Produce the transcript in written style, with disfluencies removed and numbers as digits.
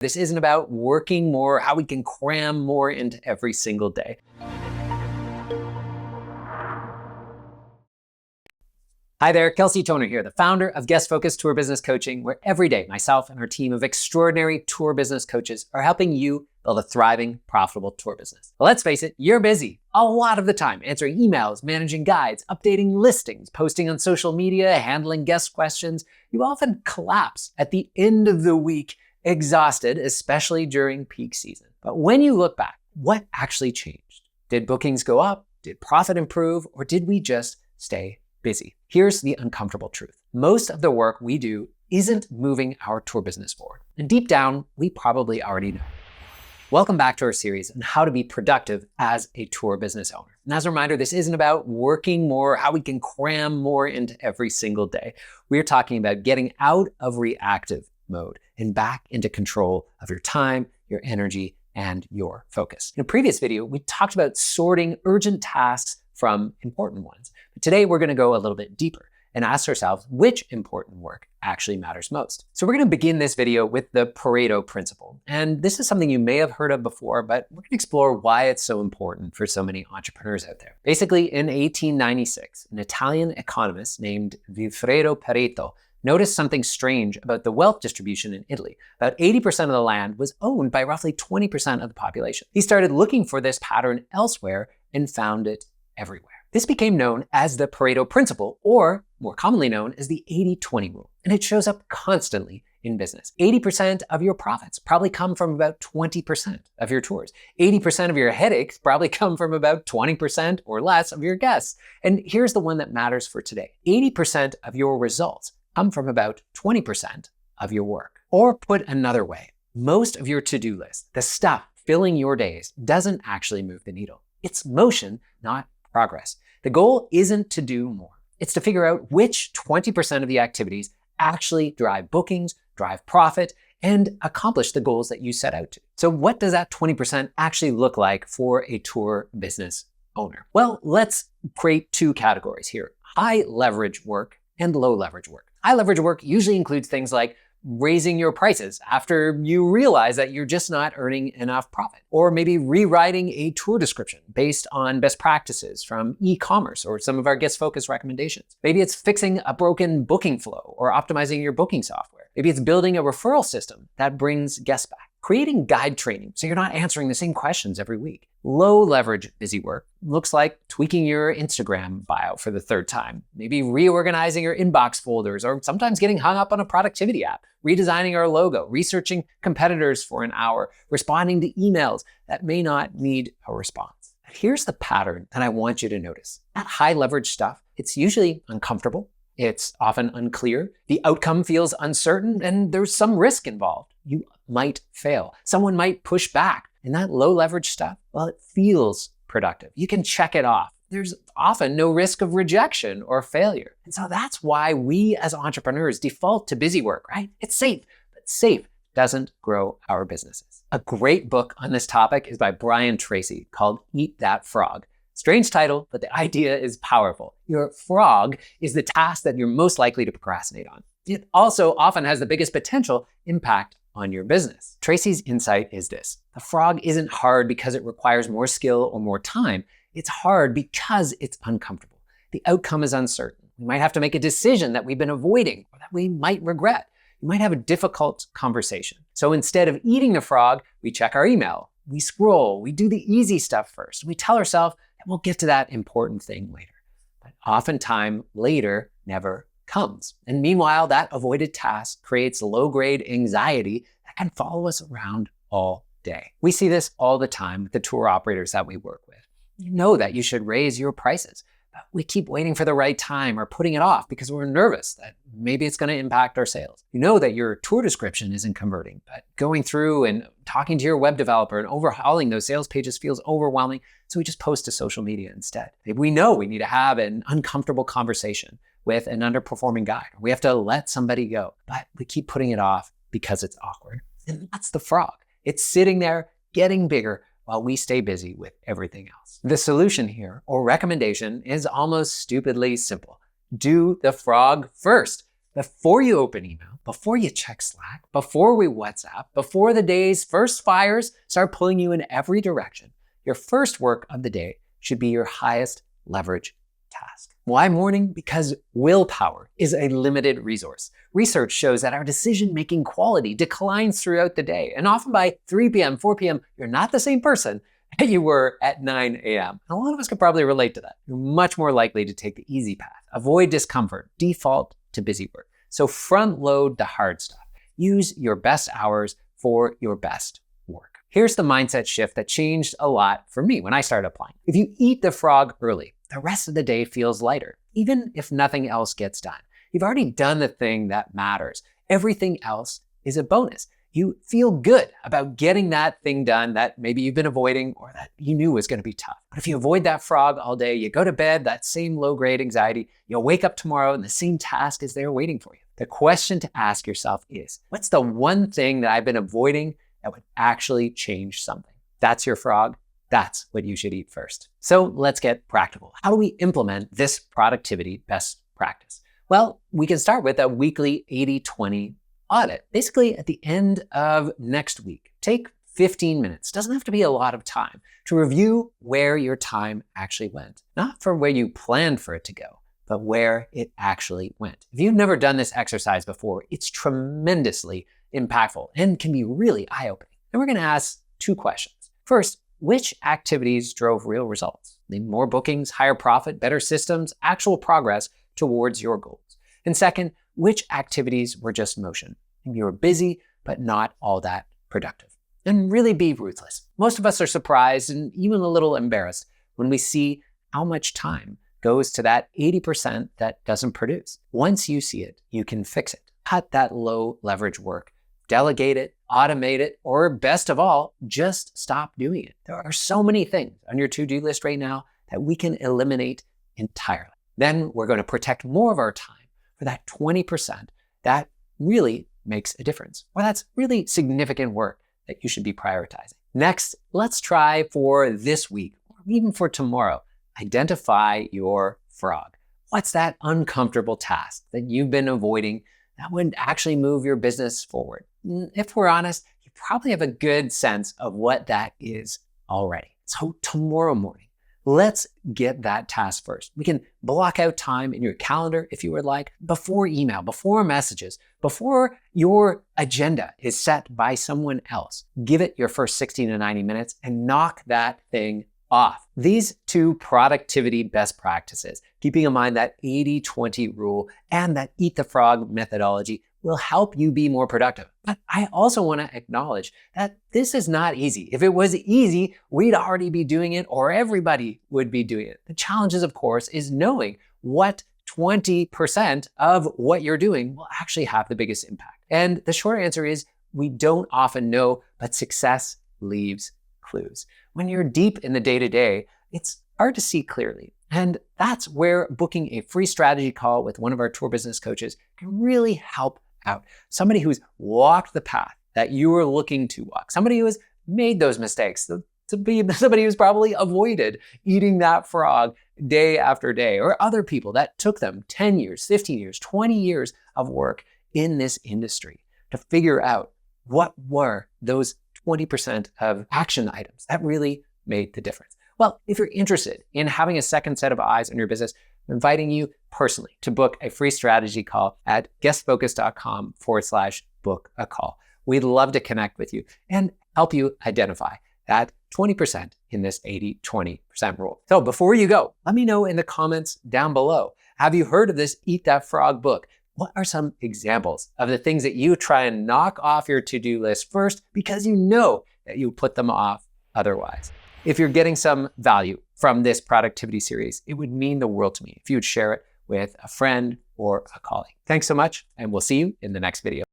This isn't about working more, how we can cram more into every single day. Hi there, Kelsey Toner here, the founder of Guest Focused Tour Business Coaching, where every day myself and our team of extraordinary tour business coaches are helping you build a thriving, profitable tour business. Well, let's face it, you're busy a lot of the time, answering emails, managing guides, updating listings, posting on social media, handling guest questions. You often collapse at the end of the week, exhausted, especially during peak season. But when you look back, what actually changed? Did bookings go up? Did profit improve? Or did we just stay busy? Here's the uncomfortable truth. Most of the work we do isn't moving our tour business forward. And deep down, we probably already know. Welcome back to our series on how to be productive as a tour business owner. And as a reminder, this isn't about working more, how we can cram more into every single day. We're talking about getting out of reactive mode and back into control of your time, your energy, and your focus. In a previous video, we talked about sorting urgent tasks from important ones. But today, we're going to go a little bit deeper and ask ourselves which important work actually matters most. So we're going to begin this video with the Pareto principle. And this is something you may have heard of before, but we're going to explore why it's so important for so many entrepreneurs out there. Basically, in 1896, an Italian economist named Vilfredo Pareto noticed something strange about the wealth distribution in Italy. About 80% of the land was owned by roughly 20% of the population. He started looking for this pattern elsewhere and found it everywhere. This became known as the Pareto principle, or more commonly known as the 80-20 rule. And it shows up constantly in business. 80% of your profits probably come from about 20% of your tours. 80% of your headaches probably come from about 20% or less of your guests. And here's the one that matters for today. 80% of your results come from about 20% of your work. Or put another way, most of your to-do list, the stuff filling your days, doesn't actually move the needle. It's motion, not progress. The goal isn't to do more. It's to figure out which 20% of the activities actually drive bookings, drive profit, and accomplish the goals that you set out to. So what does that 20% actually look like for a tour business owner? Well, let's create two categories here: high leverage work and low leverage work. High leverage work usually includes things like raising your prices after you realize that you're just not earning enough profit, or maybe rewriting a tour description based on best practices from e-commerce or some of our guest focus recommendations. Maybe it's fixing a broken booking flow or optimizing your booking software. Maybe it's building a referral system that brings guests back. Creating guide training so you're not answering the same questions every week. Low leverage busy work looks like tweaking your Instagram bio for the third time, maybe reorganizing your inbox folders, or sometimes getting hung up on a productivity app, redesigning our logo, researching competitors for an hour, responding to emails that may not need a response. Here's the pattern that I want you to notice. That high leverage stuff, it's usually uncomfortable. It's often unclear. The outcome feels uncertain, and there's some risk involved. You might fail. Someone might push back. And that low leverage stuff, well, it feels productive. You can check it off. There's often no risk of rejection or failure. And so that's why we as entrepreneurs default to busy work, right? It's safe, but safe doesn't grow our businesses. A great book on this topic is by Brian Tracy called Eat That Frog. Strange title, but the idea is powerful. Your frog is the task that you're most likely to procrastinate on. It also often has the biggest potential impact on your business. Tracy's insight is this: the frog isn't hard because it requires more skill or more time. It's hard because it's uncomfortable. The outcome is uncertain. We might have to make a decision that we've been avoiding or that we might regret. You might have a difficult conversation. So instead of eating the frog, we check our email, we scroll, we do the easy stuff first. We tell ourselves that we'll get to that important thing later. But oftentimes later never comes. And meanwhile, that avoided task creates low-grade anxiety that can follow us around all day. We see this all the time with the tour operators that we work with. You know that you should raise your prices, but we keep waiting for the right time or putting it off because we're nervous that maybe it's going to impact our sales. You know that your tour description isn't converting, but going through and talking to your web developer and overhauling those sales pages feels overwhelming, so we just post to social media instead. Maybe we know we need to have an uncomfortable conversation with an underperforming guide. We have to let somebody go, but we keep putting it off because it's awkward. And that's the frog. It's sitting there getting bigger while we stay busy with everything else. The solution here, or recommendation, is almost stupidly simple. Do the frog first. before you open email, before you check Slack, before we WhatsApp, before the day's first fires start pulling you in every direction, your first work of the day should be your highest leverage task. Why morning? Because willpower is a limited resource. Research shows that our decision-making quality declines throughout the day, and often by 3 p.m., 4 p.m., you're not the same person that you were at 9 a.m. And a lot of us could probably relate to that. You're much more likely to take the easy path, avoid discomfort, default to busy work. So front load the hard stuff. Use your best hours for your best work. Here's the mindset shift that changed a lot for me when I started applying. If you eat the frog early, the rest of the day feels lighter, even if nothing else gets done. You've already done the thing that matters. Everything else is a bonus. You feel good about getting that thing done that maybe you've been avoiding or that you knew was going to be tough. But if you avoid that frog all day, you go to bed, that same low-grade anxiety, you'll wake up tomorrow and the same task is there waiting for you. The question to ask yourself is, what's the one thing that I've been avoiding that would actually change something? That's your frog. That's what you should eat first. So let's get practical. How do we implement this productivity best practice? Well, we can start with a weekly 80-20 audit. Basically, at the end of next week, take 15 minutes, doesn't have to be a lot of time, to review where your time actually went. Not for where you planned for it to go, but where it actually went. If you've never done this exercise before, it's tremendously impactful and can be really eye-opening. And we're gonna ask 2 questions. First, which activities drove real results? More bookings, higher profit, better systems, actual progress towards your goals. And second, which activities were just motion? You were busy, but not all that productive. And really be ruthless. Most of us are surprised and even a little embarrassed when we see how much time goes to that 80% that doesn't produce. Once you see it, you can fix it. Cut that low leverage work. Delegate it, automate it, or best of all, just stop doing it. There are so many things on your to-do list right now that we can eliminate entirely. Then we're going to protect more of our time for that 20% that really makes a difference, or that's really significant work that you should be prioritizing. Next, let's try for this week, or even for tomorrow, identify your frog. What's that uncomfortable task that you've been avoiding that would actually move your business forward? If we're honest, you probably have a good sense of what that is already. So tomorrow morning, let's get that task first. We can block out time in your calendar, if you would like, before email, before messages, before your agenda is set by someone else. Give it your first 60 to 90 minutes and knock that thing off. These 2 productivity best practices, keeping in mind that 80-20 rule and that eat the frog methodology, will help you be more productive. But I also want to acknowledge that this is not easy. If it was easy, we'd already be doing it, or everybody would be doing it. The challenge is, of course, is knowing what 20% of what you're doing will actually have the biggest impact. And the short answer is we don't often know, but success leaves clues. When you're deep in the day-to-day, it's hard to see clearly. And that's where booking a free strategy call with one of our tour business coaches can really help out. Somebody who's walked the path that you were looking to walk. Somebody who has made those mistakes. To be somebody who's probably avoided eating that frog day after day. Or other people that took them 10 years, 15 years, 20 years of work in this industry to figure out what were those 20% of action items that really made the difference. Well, if you're interested in having a second set of eyes on your business, I'm inviting you personally to book a free strategy call at guestfocus.com/book a call. We'd love to connect with you and help you identify that 20% in this 80-20% rule. So before you go, let me know in the comments down below. Have you heard of this Eat That Frog book? What are some examples of the things that you try and knock off your to-do list first because you know that you put them off otherwise? If you're getting some value from this productivity series, it would mean the world to me if you would share it with a friend or a colleague. Thanks so much, and we'll see you in the next video.